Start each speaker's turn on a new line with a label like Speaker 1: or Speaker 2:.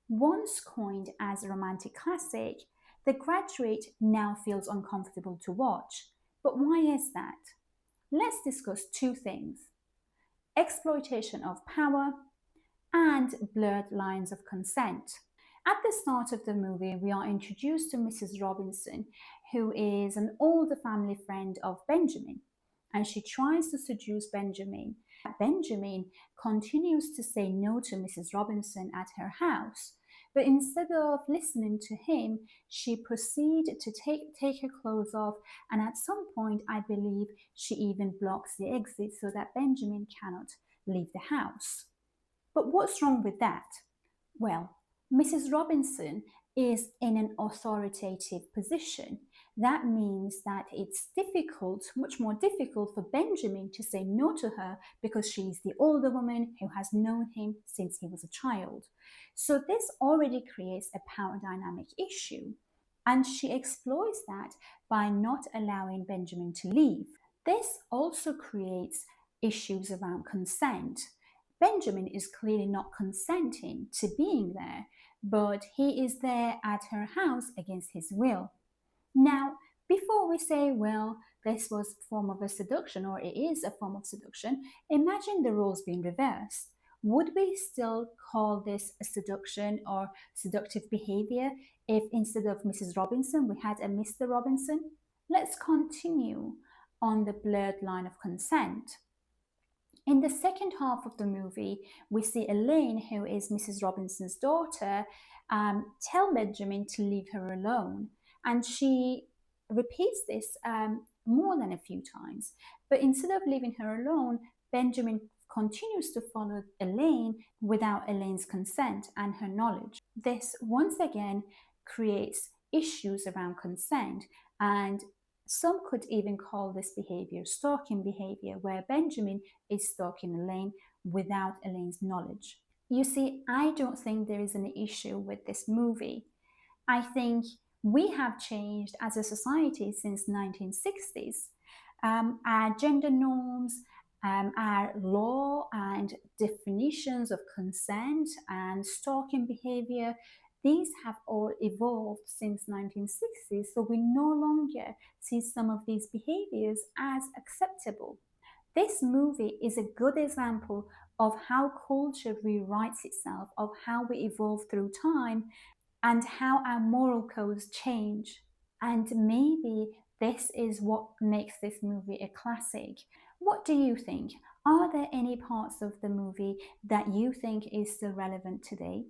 Speaker 1: Once coined as a romantic classic, The Graduate now feels uncomfortable to watch. But why is that? Let's discuss two things: exploitation of power and blurred lines of consent. At the start of the movie, we are introduced to Mrs. Robinson, who is an older family friend of Benjamin, and she tries to seduce Benjamin. Benjamin continues to say no to Mrs. Robinson at her house, but instead of listening to him, she proceeds to take her clothes off, and at some point, I believe she even blocks the exit so that Benjamin cannot leave the house. But what's wrong with that? Well, Mrs. Robinson is in an authoritative position. That means that it's difficult, much more difficult for Benjamin to say no to her because she's the older woman who has known him since he was a child. So this already creates a power dynamic issue. And she exploits that by not allowing Benjamin to leave. This also creates issues around consent. Benjamin is clearly not consenting to being there, but he is there at her house against his will. Now, before we say, well, this was a form of a seduction or it is a form of seduction, imagine the roles being reversed. Would we still call this a seduction or seductive behavior if instead of Mrs. Robinson we had a Mr. Robinson? Let's continue on the blurred line of consent. In the second half of the movie, we see Elaine, who is Mrs. Robinson's daughter, tell Benjamin to leave her alone. And she repeats this more than a few times. But instead of leaving her alone, Benjamin continues to follow Elaine without Elaine's consent and her knowledge. This once again creates issues around consent, and some could even call this behavior stalking behavior, where Benjamin is stalking Elaine without Elaine's knowledge. You see, I don't think there is an issue with this movie. I think we have changed as a society since 1960s. Our gender norms, our law and definitions of consent and stalking behavior, these have all evolved since 1960s, so we no longer see some of these behaviors as acceptable. This movie is a good example of how culture rewrites itself, of how we evolve through time, and how our moral codes change. And maybe this is what makes this movie a classic. What do you think? Are there any parts of the movie that you think is still relevant today?